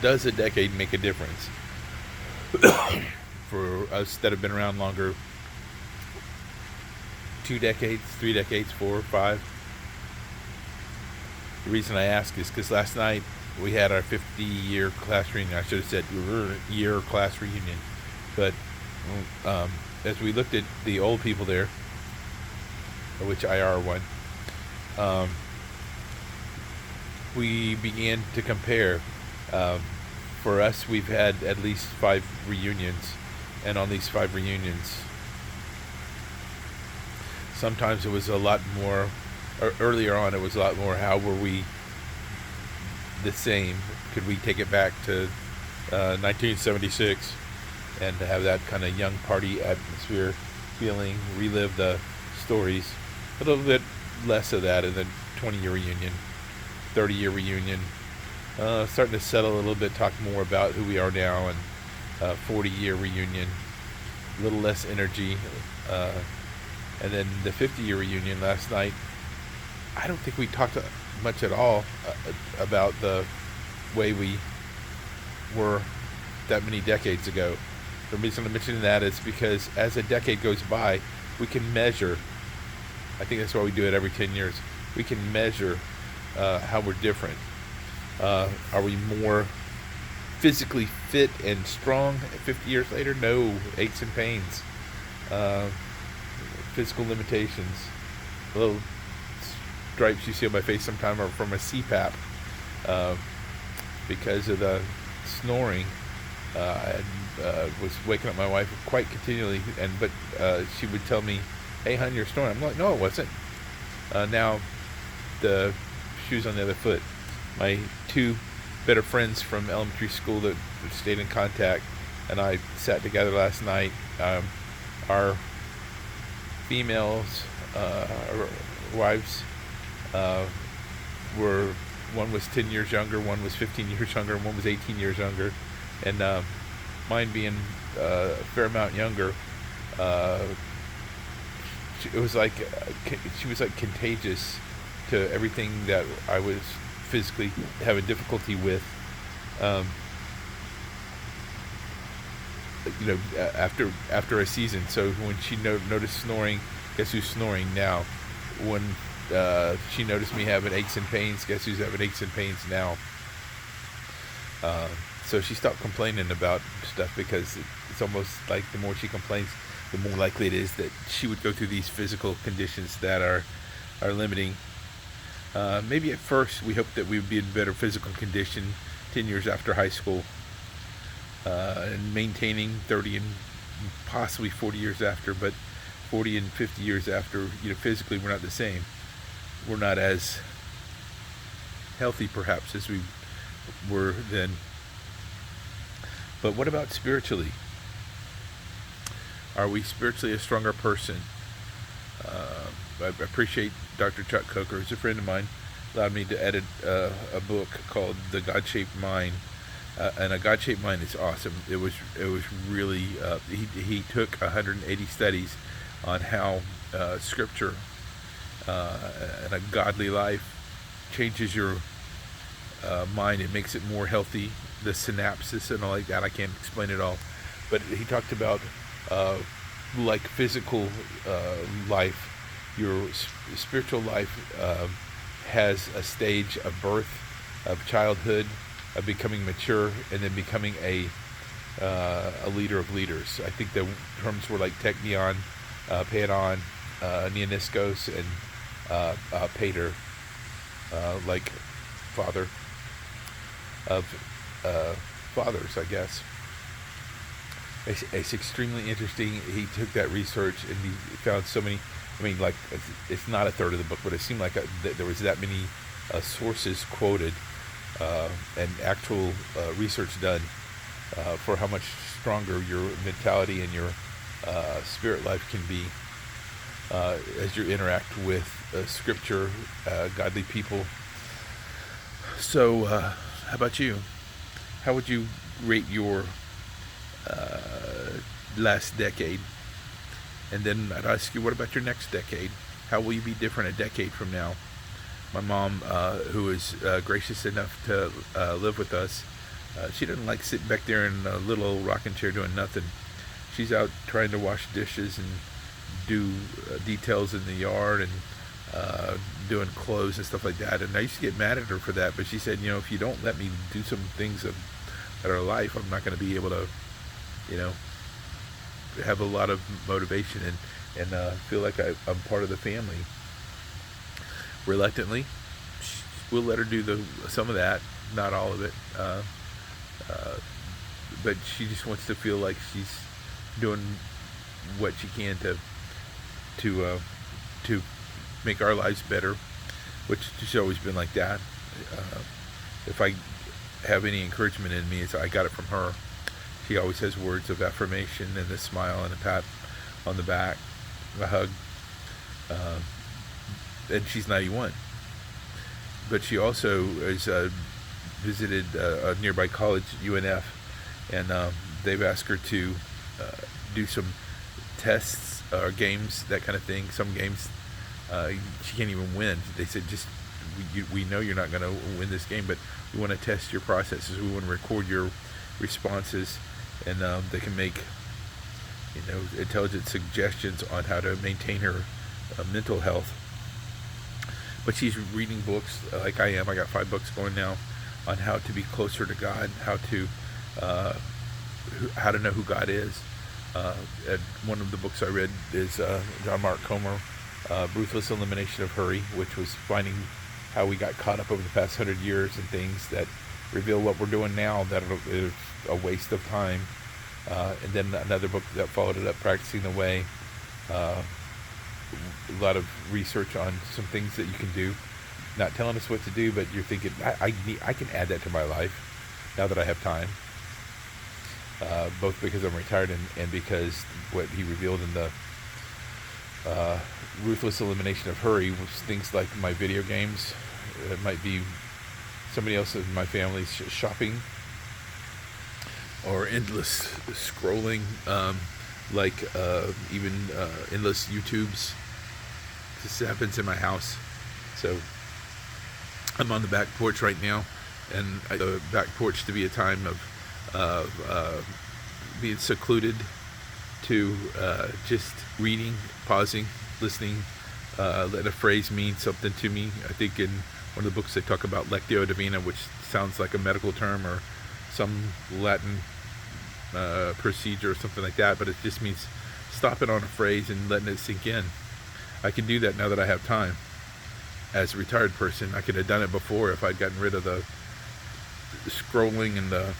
Does a decade make a difference? For us that have been around longer, 2 decades, 3 decades, 4 or 5. The reason I ask is because last night we had our 50-year class reunion. I should have said year class reunion. But um, as we looked at the old people there, which I are one, um, we began to compare. Um, for us, we've had at least 5 reunions, and on these 5 reunions, sometimes it was a lot more. Or earlier on, it was a lot more. How were we the same? Could we take it back to 1976 and to have that kind of young party atmosphere, feeling, relive the stories? A little bit less of that in the 20-year reunion, 30-year reunion. Starting to settle a little bit, talk more about who we are now, and 40-year reunion, a little less energy. Uh, and then the 50-year reunion last night, I don't think we talked much at all about the way we were that many decades ago. The reason I'm mentioning that is because as a decade goes by, we can measure. I think that's why we do it every 10 years. We can measure how we're different. Are we more physically fit and strong 50 years later? No, aches and pains, uh, physical limitations. Little stripes you see on my face sometimes are from a CPAP uh, because of the snoring. I was waking up my wife quite continually, but she would tell me, "Hey, hon, you're snoring." I'm like, "No, it wasn't." Now, the shoes on the other foot. My two better friends from elementary school that stayed in contact and I sat together last night. Our females, our wives, uh, were one was 10 years younger, one was 15 years younger, and one was 18 years younger, and mine being a fair amount younger. Uh, it was like she was like contagious to everything that I was physically having difficulty with. Um, after a season. So when she noticed snoring, guess who's snoring now? When she noticed me having aches and pains, guess who's having aches and pains now? Uh, so she stopped complaining about stuff because it's almost like the more she complains, the more likely it is that she would go through these physical conditions that are limiting. Maybe at first we hoped that we would be in better physical condition 10 years after high school, and maintaining 30 and possibly 40 years after, but 40 and 50 years after, physically we're not the same. We're not as healthy perhaps as we were then. But what about spiritually? Are we spiritually a stronger person? I appreciate Dr. Chuck Coker, who's a friend of mine, allowed me to edit a book called The God-Shaped Mind. And a God-shaped mind is awesome. It was really he took 180 studies on how Scripture and a godly life changes your mind. It makes it more healthy. The synapses and all like that. I can't explain it all, but he talked about like physical life. Your spiritual life has a stage of birth, of childhood, of becoming mature, and then becoming a leader of leaders. I think the terms were like teknion, paideon, neoniskos, and pater, like father of fathers, I guess. It's extremely interesting. He took that research and he found so many. I mean, like it's not a third of the book, but it seemed like there was that many sources quoted and actual research done for how much stronger your mentality and your spirit life can be as you interact with Scripture, godly people. So, how about you? How would you rate your last decade? And then I'd ask you, what about your next decade? How will you be different a decade from now? My mom, who was gracious enough to live with us She doesn't like sitting back there in a little old rocking chair doing nothing. She's out trying to wash dishes and do details in the yard and doing clothes and stuff like that. And I used to get mad at her for that, but she said, if you don't let me do some things that are life, I'm not going to be able to, have a lot of motivation and feel like I'm part of the family. Reluctantly, we'll let her do some of that, not all of it. But she just wants to feel like she's doing what she can to make our lives better, which she's always been like that. If I have any encouragement in me, I got it from her. She always has words of affirmation and a smile and a pat on the back, a hug. And she's 91. But she also has visited a nearby college, UNF, and they've asked her to do some tests or games, that kind of thing. Some games she can't even win. They said, we know you're not going to win this game, but we want to test your processes. We want to record your responses, and they can make intelligent suggestions on how to maintain her mental health. But she's reading books like I am. I got 5 books going now on how to be closer to God, how to know who God is. And one of the books I read is John Mark Comer, Ruthless Elimination of Hurry, which was finding how we got caught up over the past 100 years and things that reveal what we're doing now that is a waste of time. And then another book that followed it up, Practicing the Way. A lot of research on some things that you can do, not telling us what to do, but you're thinking, I can add that to my life now that I have time. Both because I'm retired and because what he revealed in the Ruthless Elimination of Hurry was things like my video games. It might be somebody else in my family's shopping, or endless scrolling, even endless YouTubes. This happens in my house. So I'm on the back porch right now, and the back porch to be a time of being secluded, to just reading, pausing, listening, let a phrase mean something to me. I think in one of the books they talk about Lectio Divina, which sounds like a medical term or some Latin procedure or something like that, but it just means stopping on a phrase and letting it sink in. I can do that now that I have time. As a retired person, I could have done it before if I'd gotten rid of the scrolling and the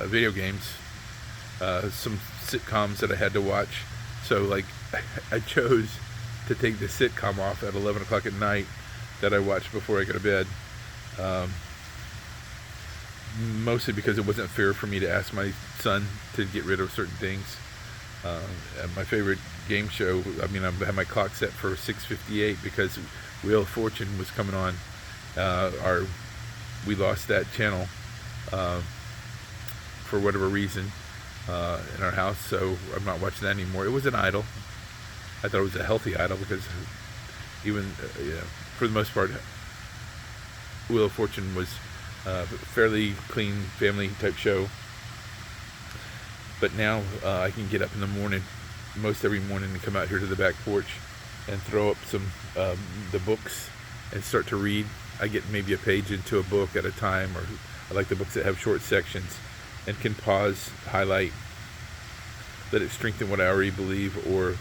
video games, some sitcoms that I had to watch. So I chose to take the sitcom off at 11 o'clock at night that I watched before I go to bed. Mostly because it wasn't fair for me to ask my son to get rid of certain things. My favorite game show, I had my clock set for 6:58 because Wheel of Fortune was coming on. We lost that channel for whatever reason in our house, so I'm not watching that anymore. It was an idol. I thought it was a healthy idol because even for the most part, Wheel of Fortune was a fairly clean family type show. But now I can get up in the morning, most every morning, and come out here to the back porch and throw up some the books and start to read. I get maybe a page into a book at a time, or I like the books that have short sections, and can pause, highlight, let it strengthen what I already believe, or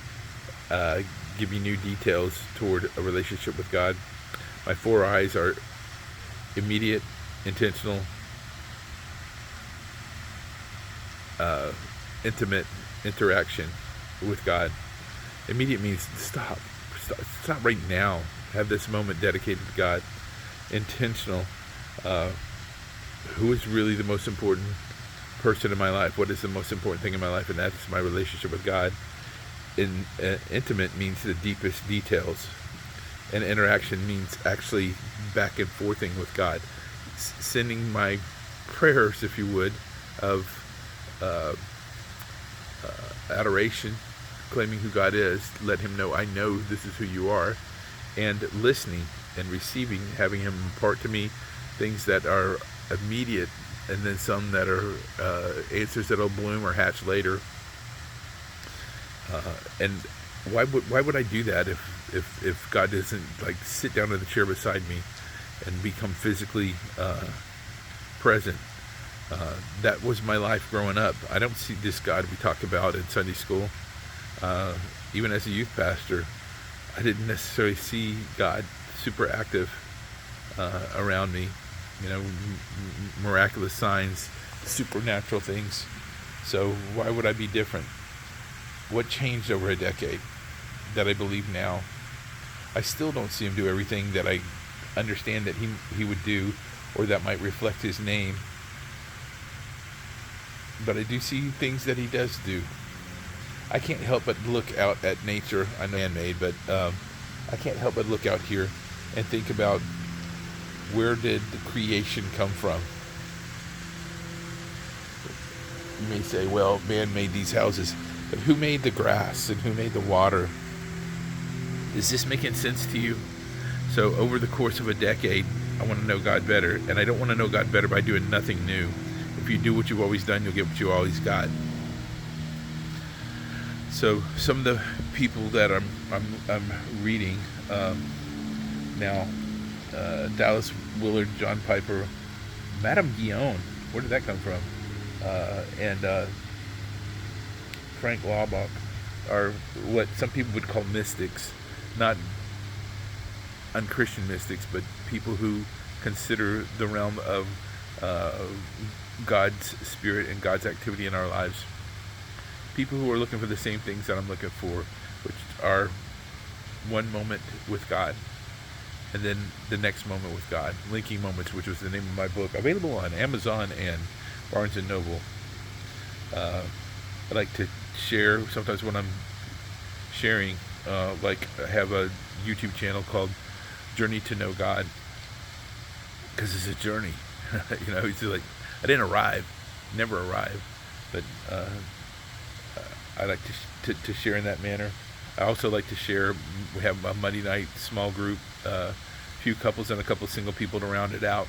give me new details toward a relationship with God. My 4 eyes are immediate, intentional, intimate interaction with God. Immediate means stop right now. Have this moment dedicated to God. Intentional. Who is really the most important person in my life? What is the most important thing in my life? And that's my relationship with God. Intimate means the deepest details. And interaction means actually back and forthing with God. Sending my prayers, if you would, of adoration, claiming who God is, let him know, I know this is who you are, and listening and receiving, having him impart to me things that are immediate, and then some that are answers that'll bloom or hatch later. And why would I do that if God doesn't like sit down in the chair beside me and become physically present? That was my life growing up. I don't see this God we talk about in Sunday school. Even as a youth pastor, I didn't necessarily see God super active around me. Miraculous signs, supernatural things. So why would I be different? What changed over a decade that I believe now? I still don't see him do everything that I understand that he would do, or that might reflect his name. But I do see things that he does do. I can't help but look out at nature. I know man-made, but I can't help but look out here and think about, where did the creation come from? You may say, well, man made these houses, but who made the grass and who made the water? Is this making sense to you? So over the course of a decade, I want to know God better, and I don't want to know God better by doing nothing new. If you do what you've always done, you'll get what you always got. So some of the people that I'm reading now, Dallas Willard, John Piper, Madame Guyon, where did that come from? And Frank Laubach are what some people would call mystics, not unchristian mystics, but people who consider the realm of God's spirit and God's activity in our lives. People who are looking for the same things that I'm looking for, which are one moment with God, and then the next moment with God. Linking Moments, which was the name of my book, available on Amazon and Barnes & Noble. I like to share, sometimes when I'm sharing, like I have a YouTube channel called Journey to Know God, because it's a journey. It's like, I didn't arrive, never arrive, but I like to share in that manner. I also like to share, we have a Monday night small group, a few couples and a couple single people to round it out.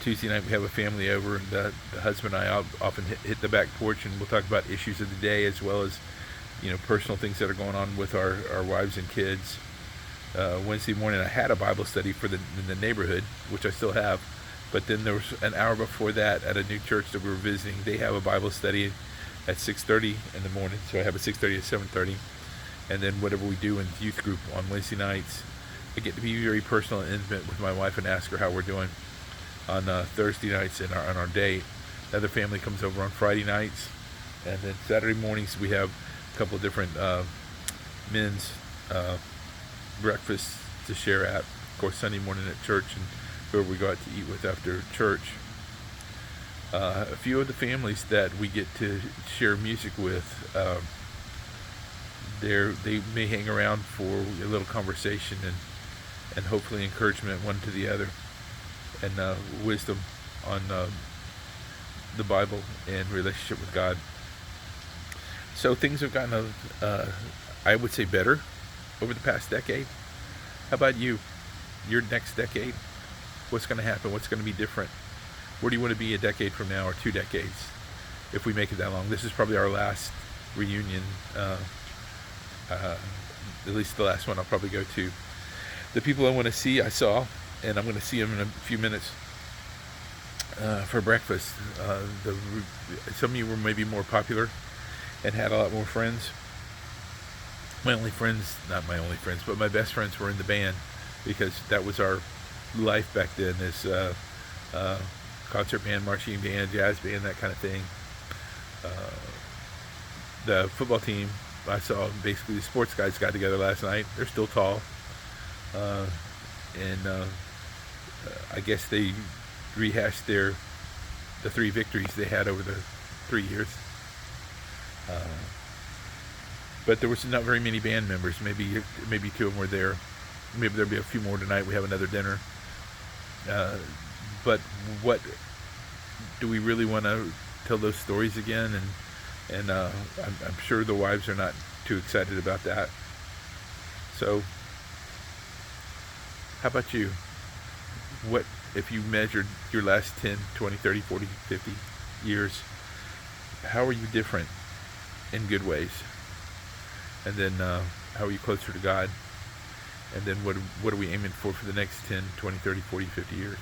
Tuesday night we have a family over, and the husband and I often hit the back porch, and we'll talk about issues of the day, as well as personal things that are going on with our wives and kids. Wednesday morning I had a Bible study for the neighborhood, which I still have, but then there was an hour before that at a new church that we were visiting. They have a Bible study at 6:30 in the morning, so I have a 6:30 to 7:30, and then whatever we do in youth group on Wednesday nights, I get to be very personal and intimate with my wife and ask her how we're doing. On Thursday nights on our date, the other family comes over on Friday nights, and then Saturday mornings we have a couple of different men's breakfasts to share at. Of course, Sunday morning at church, and whoever we go out to eat with after church. A few of the families that we get to share music with, they may hang around for a little conversation and hopefully encouragement one to the other, and wisdom on the Bible and relationship with God. So things have gotten, I would say, better over the past decade. How about you? Your next decade? What's going to happen? What's going to be different? Where do you want to be a decade from now, or 2 decades, if we make it that long? This is probably our last reunion, at least the last one I'll probably go to. The people I want to see, I saw, and I'm going to see them in a few minutes for breakfast. Some of you were maybe more popular and had a lot more friends. My only friends, not my only friends, but my best friends were in the band, because that was our life back then, is concert band, marching band, jazz band, that kind of thing. The football team, I saw basically the sports guys got together last night. They're still tall. And I guess they rehashed the 3 victories they had over the 3 years. But there was not very many band members. Maybe 2 of them were there. Maybe there'll be a few more tonight. We have another dinner. But what do we really want to tell those stories again? And I'm sure the wives are not too excited about that. So how about you? What if you measured your last 10, 20, 30, 40, 50 years, how are you different in good ways? And then how are you closer to God? And then what are we aiming for the next 10, 20, 30, 40, 50 years?